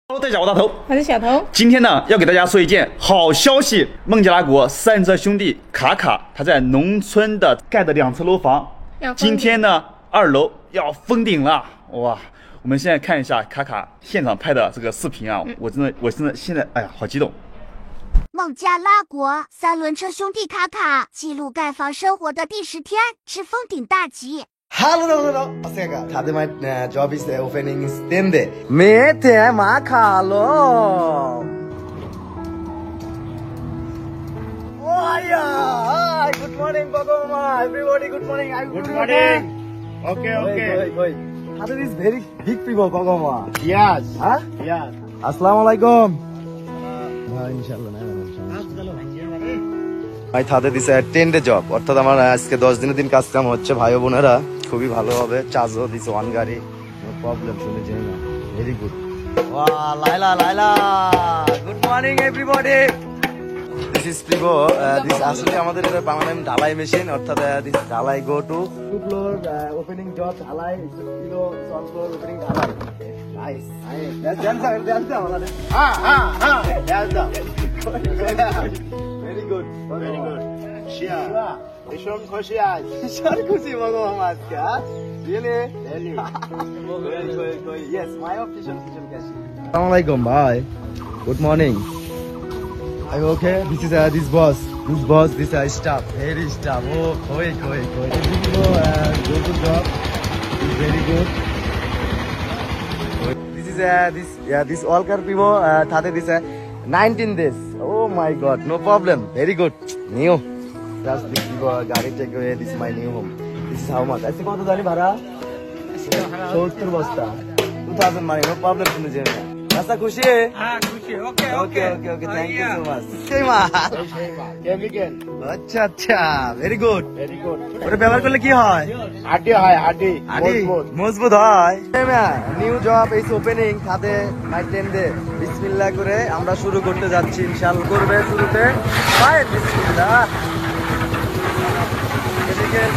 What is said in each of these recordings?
Hello， 大家好，我大头，我是小头。今天呢，要给大家说一件好消息。孟加拉国三车兄弟卡卡，他在农村的盖的2层楼房，今天呢，2楼要封顶了。哇！我们现在看一下卡卡现场拍的这个视频啊，我真的现在，哎呀，好激动。孟加拉国三轮车兄弟卡卡记录盖房生活的第10天之封顶大吉。Hello. Tade my job is opening is tende. Mete makalo. Oh yeah. Hi, good morning, Pagoma. Everybody, good morning. Good morning. Okay. Wait. Tade is very big people, Pagoma. Yes. Huh? Yes. Assalamualaikum. Inshallah. ভাই তাদের দিছে 10 day job, অর্থাৎ আমার আজকে 10 দিনের দিন কাজ কাম হচ্ছে। ভাই বোনেরা খুবই ভালো হবে। চার্জও দিছে 1 গাড়ি, নো প্রবলেম। শুনে যাই না, ভেরি গুড। ওয়া লাইলা good morning everybody. This is প্রিভো। দিস আসলে আমাদের এটা বাংলা নাম ঢালাই মেশিন, অর্থাৎ দিস ঢালাই go to floor opening job ঢালাই কিলো সল ফ্লোর ওপেনিং ঢালাই। নাইস দ্যাটস আমাদের। Very good. Shia. Ishon khoshi aaj. Ishon khushi Bhagwan aajke. Really? Really. Yes, my official kitchen cash. Assalamualaikum, bye. Good morning. Are you okay? This is this boss. This staff. Very staff. Oh, koi. Go to job. It's very good. This is this all car people. Thate this 19 days. Oh my God, no problem. Very good. New. Just this gari take away. This is my new home. This is how much? I think what is bhara? 70 basta. 2000 money. No problem. Sunu jena. Nasa khushi? Ah, khushi. Okay. Thank you so much. Shema. Chemical. আচ্ছা. Very good. Very good. ওটা ব্যবহার করলে কি হয়? Hadi hai, hadi. মজবুত হয়। New job is opening. সাথে night 10 day. বিসমিল্লাহ করে আমরা শুরু করতে যাচ্ছি। ইনশাআল্লাহ করবে শুরুতে। বাই বিসমিল্লাহ।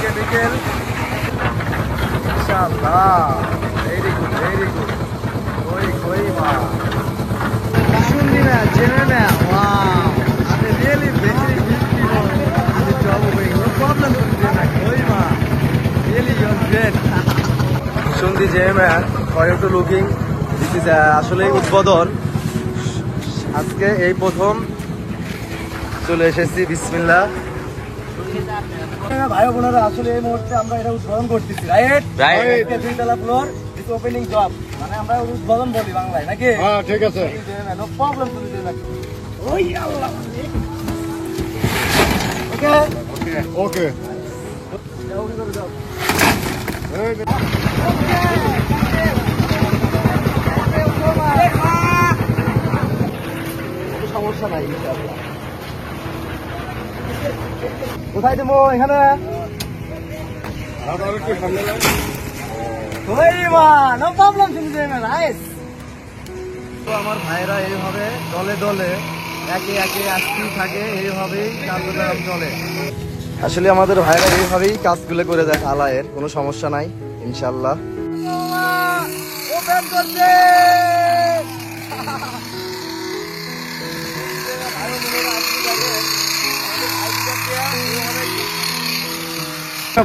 কেমিক্যাল। ইনশাআল্লাহ। Very good. কই মা। শুনলি না, জেনে না। ওয়াও। আপনি really very beautiful. Job opening. No problem. কই মা। Really, you're great. Shundi Jayman, according to looking, this is আসলে উদ্বোধন। আজকে এই প্রথম চলে এসেছি। বিসমিল্লাহ। ভাই বোনেরা, আসলে এই মুহূর্তে আমরা এটা উদ্বোধন করতেছি, রাইট? 2 তলা ফ্লোর, দিস ওপেনিং জব। মানে আমরা উদ্বোধন বলি বাংলায়, নাকি? হ্যাঁ, ঠিক আছে। No problem. শুনি জয়মান। ওই আল্লাহ। Okay. সমস্যা নাই। কোথায় দেবো? এখানে। No problem. আমার ভাইরা এইভাবে দলে একে আসতেই থাকে। এইভাবেই কার্যক্রম চলে। আসলে আমাদের ভাইরা এইভাবেই কাজগুলো করে দেয়। আলায়ের কোনো সমস্যা নাই ইনশাল্লাহ। ওপেন করছে।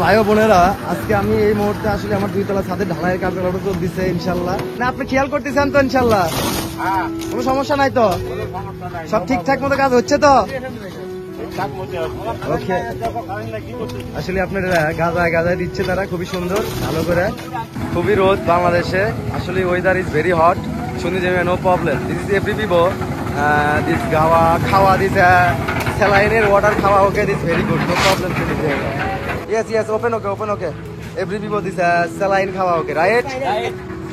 ভাই বোনেরা, আজকে আমি এই মুহূর্তে আসলে আমার 2 তলা ছাদের ঢালাইয়ের কার্যক্রম চলতেছে ইনশাল্লাহ। না, আপনি খেয়াল করতেছেন তো ইনশাল্লাহ? হ্যাঁ, কোনো সমস্যা নাই তো? সমস্যা নাই। সব ঠিকঠাক মতো কাজ হচ্ছে তো? ওকে। আসলে আপনার গাঁজায় দিচ্ছে তারা, খুবই সুন্দর, ভালো করে। খুবই রোদ বাংলাদেশে। আসলে ওয়েদার ইজ ভেরি হট। শুনি যাবে, no problem. This is every people. This খাওয়া দিস স্যালাইনের ওয়াটার খাওয়া okay. This very good, no problem. শুনি যাবে। Yes, open okay. Every people this saline খাওয়া okay, right?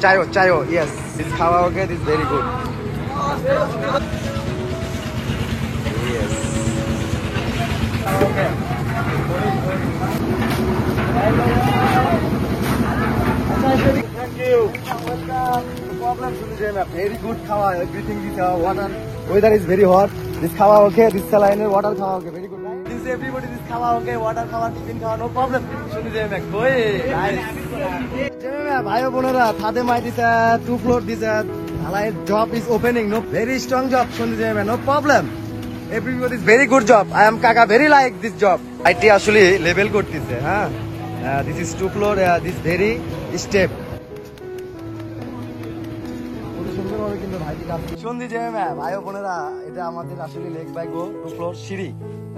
Chayo, yes. This খাওয়া okay, this very good. Yes. Okay. Thank you. Problem শুনে যাই না, very good খাওয়া, everything is water. Weather is very hot. This খাওয়া okay, this saline water খাওয়া okay, very good. This everybody this খাওয়া okay, water খাওয়া, tiffin খাওয়া, no problem. শুনে যাই না, কই? Nice. ভাই বোনেরা, ছাদে মাই দিছে 2 ফ্লোর দিছে Allied job is opening. No, very strong job. No problem. Everybody is very good job. I am Kaka. Very like this job. IT actually level করতেছে হ্যাঁ this is 2 floor this very step সুন্দরভাবে কিন্তু ভাইটি কাজ সন্ধি জেমে ভাই বোনেরা এটা আমাদের আসলে লেক বাই গো 2 floor সিঁড়ি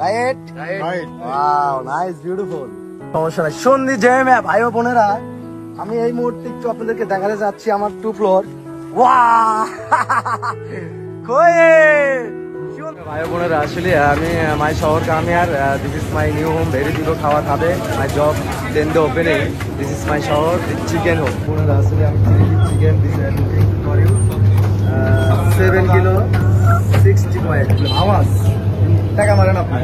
right Right. Wow nice beautiful সমস্যা নাই সন্ধি জেমে ভাই বোনেরা আমি এই মুহূর্তে একটু আপনাদেরকে দেখাতে যাচ্ছি আমার 2 floor ওয়াও কই ভাই বোনেরা আসলে আমি মাই শহর কামিয়ার this is my new home very দুটো খাওয়া খাবে my job then the opening this is my শহর চিকেন হোম বোনেরা আসলে আমি chicken this looking for you 7 kilo 60 kilo আওয়াজ টাকা মারেন আপনি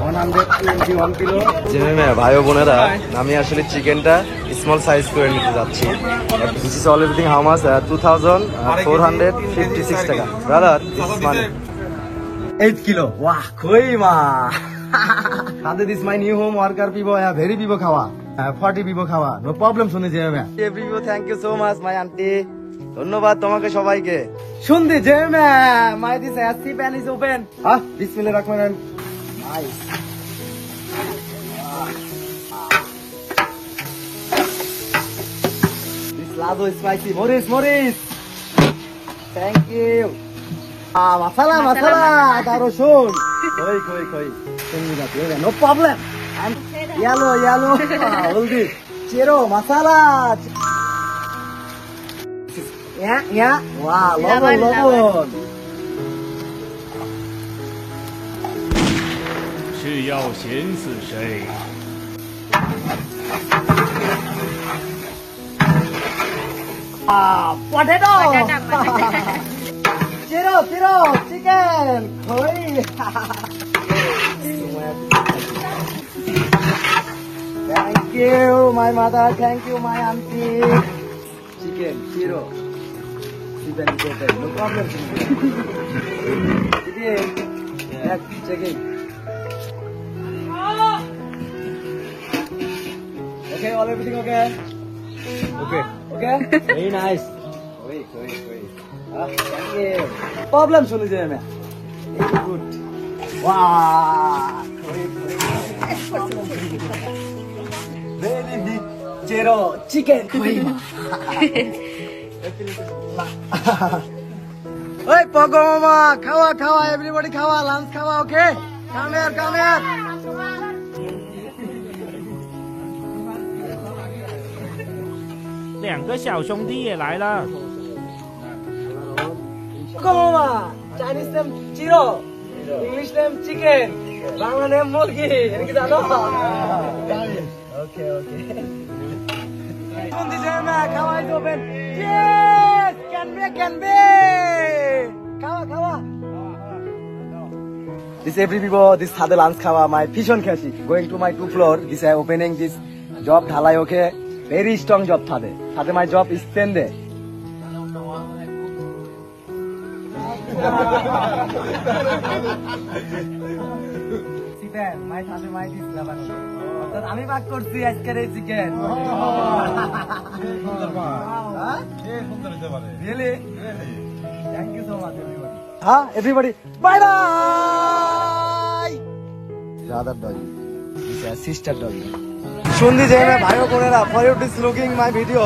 121 কিলো জেনে ভাই বোনেরা আমি আসলে চিকেনটা স্মল সাইজ করে নিতে যাচ্ছি this is all everything how much 2456 টাকা brother this is money 8 kilo wow koi ma Hade this my new home worker people very people khawa 40 people khawa no problem শুনে যে আমি everyone thank you so much my auntie ধন্যবাদ তোমাকে সবাইকে শুনতে যে my this AC fan is open bismillah rahman rahim nice this lado is spicy Morris thank you masala daro shon koi no problem and yellow haldi chero masala yeah wow lobon 是要咸死谁？ potato Chiro, chicken! Koi! Thank you, my mother. Thank you, my auntie. Chicken, Chiro. Chicken, no problem. Chicken. Yeah, chicken. Okay, everything okay? Okay? Very nice. Koi. Thank you. Problem শুনে যে আমি good wow very big চেরো chicken কইমা ওই পগো মামা খাওয়া everybody খাওয়া লাঞ্চ খাওয়া okay come here 2个小兄弟也来了。 Mama, Chinese name Chiro, English name chicken, Bangla name murgi. Ini kita tahu. Okay. Sundi jema, kawa is open. Yes, can be. Kawa. This every people, this had the lunch kawa. My fusion kashi going to my 2 floor. This I opening this job dhalai okay. Very strong job thade. Thade my job is 10 day. Chicken মাই সাথে মাই this লাভানো অর্থাৎ আমি ভাগ করছি আজকের এই chicken really thank you so much everybody everybody bye bye brother doggy this is sister doggy শুনদি যে ভাই বোনেরা for you this looking my video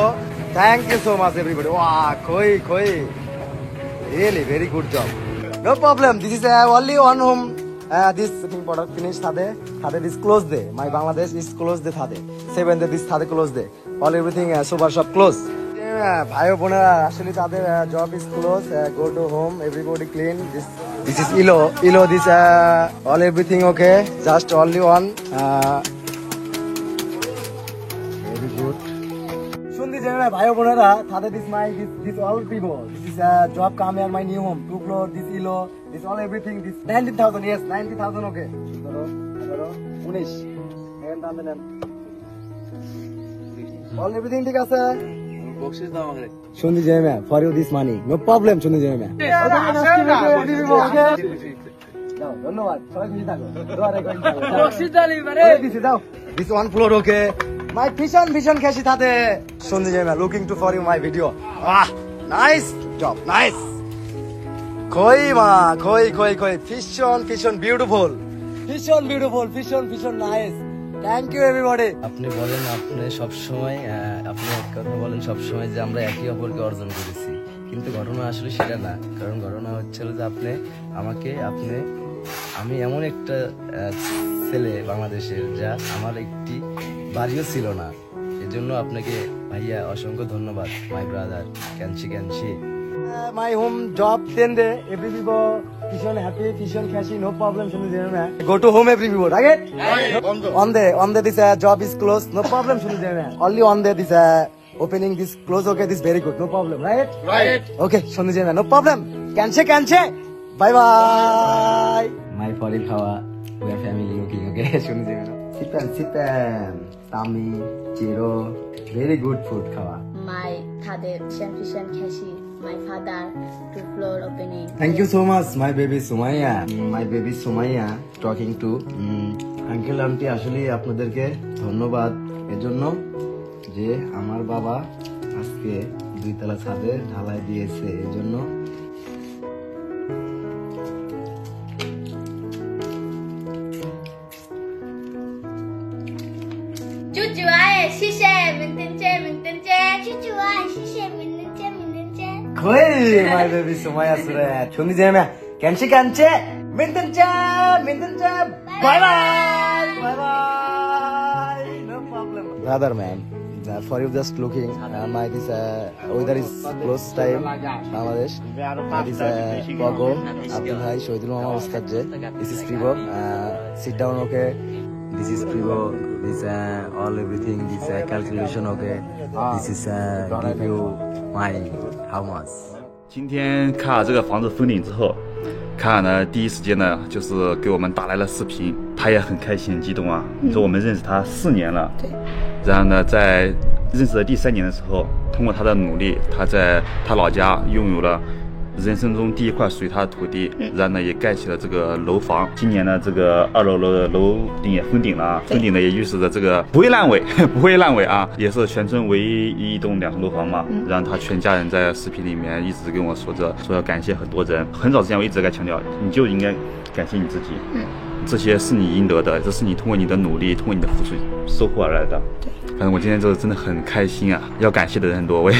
thank you so much everybody ওয়া কই Really, very good job. No problem. This is only one home. This product finish thade this close day. My Bangladesh is close day thade. 7 day this thade close day. All everything super shop close. Bhai bonera actually thade job is close. Go to home. Everybody clean. This is Ilo. This all everything okay. Just only one. Very good. Shundi jena bhai bonera thade this all people. This job come here my new home 2 floor this Ilo this all everything this 19,000 yes 90,000 okay 19 all everything ঠিক আছে boxes দাও আমাকে শুনদি যাই মে for you this money no problem শুনদি যাই মে দাও ধন্যবাদ সবাই খুশি থাকো দোয়া রাখো বক্সিস দালি মানে দিছি দাও this one floor okay my vision খাসি থাকে শুনদি যাই মে looking to for you my video nice job nice খই মা খই ভীষণ beautiful nice thank you everybody আপনি বলেন আপনি সবসময় আপনি এক কথা বলেন সবসময় যে আমরা একে অপরকে অর্জন করেছি, কিন্তু ঘটনা আসলে সেটা না। কারণ ঘটনা হচ্ছিল যে আমি এমন একটা ছেলে বাংলাদেশের যা আমার একটি বাড়িও ছিল না। এজন্য আপনাকে ভাইয়া অসংখ্য ধন্যবাদ। মাই ব্রাদার ক্যানসি my home job 10 day every people ভীষণ হ্যাপি ভীষণ খুশি নো প্রবলেম শুনে দেন না go to home every people right on the this job is closed no problem শুনে দেন না only on the this opening this close okay this very good no problem right okay শুনে দেন না no problem ক্যানসে bye bye মাই ফরিল খাওয়া we are family looking okay শুনে দেন না সিতান তামি চিরো very good food খাওয়া my father Shan Kashi, my father to floor opening. Thank you so much my baby Sumaya talking to uncle auntie আসলে আপনাদেরকে ধন্যবাদ এজন্য যে আমার বাবা আজকে 2 তলা ছাদে ঢালাই দিয়েছে এজন্য Koi, my baby Sumaya Surat. Shuni jeme. Kanchi. Mintenche. Bye bye. No problem. Brother man, for you just looking. My this weather is close time. Bangladesh. This Pogo. Abdul Hai Shoidul Mama Ustadje. This is Privo. Sit down okay. This is Privo. This all everything. This calculation okay. This is give you my how much. 今天卡尔这个房子封顶之后，卡尔呢第一时间呢就是给我们打来了视频，他也很开心很激动啊。说我们认识他4年了，对。然后呢，在认识的第3年的时候，通过他的努力，他在他老家拥有了人生中第一块属于他的土地，然后呢也盖起了这个楼房。今年呢这个2楼的楼顶也封顶了啊，封顶呢也预示着这个不会烂尾啊，也是全村唯一一栋2层楼房嘛。然后他全家人在视频里面一直跟我说要感谢很多人。很早之前我一直在强调，你就应该感谢你自己，这些是你应得的，这是你通过你的努力，通过你的付出收获而来的。反正我今天真的很开心啊！要感谢的人很多，我也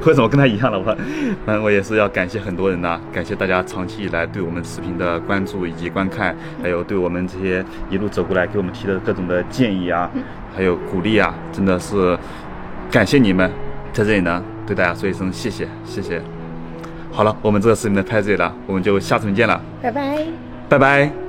为什么跟他一样了？反正我也是要感谢很多人呐，感谢大家长期以来对我们视频的关注以及观看，还有对我们这些一路走过来给我们提的各种的建议啊，还有鼓励啊，真的是感谢你们，在这里呢对大家说一声谢谢。好了，我们这个视频呢拍这里了，我们就下次见了，拜拜。拜拜。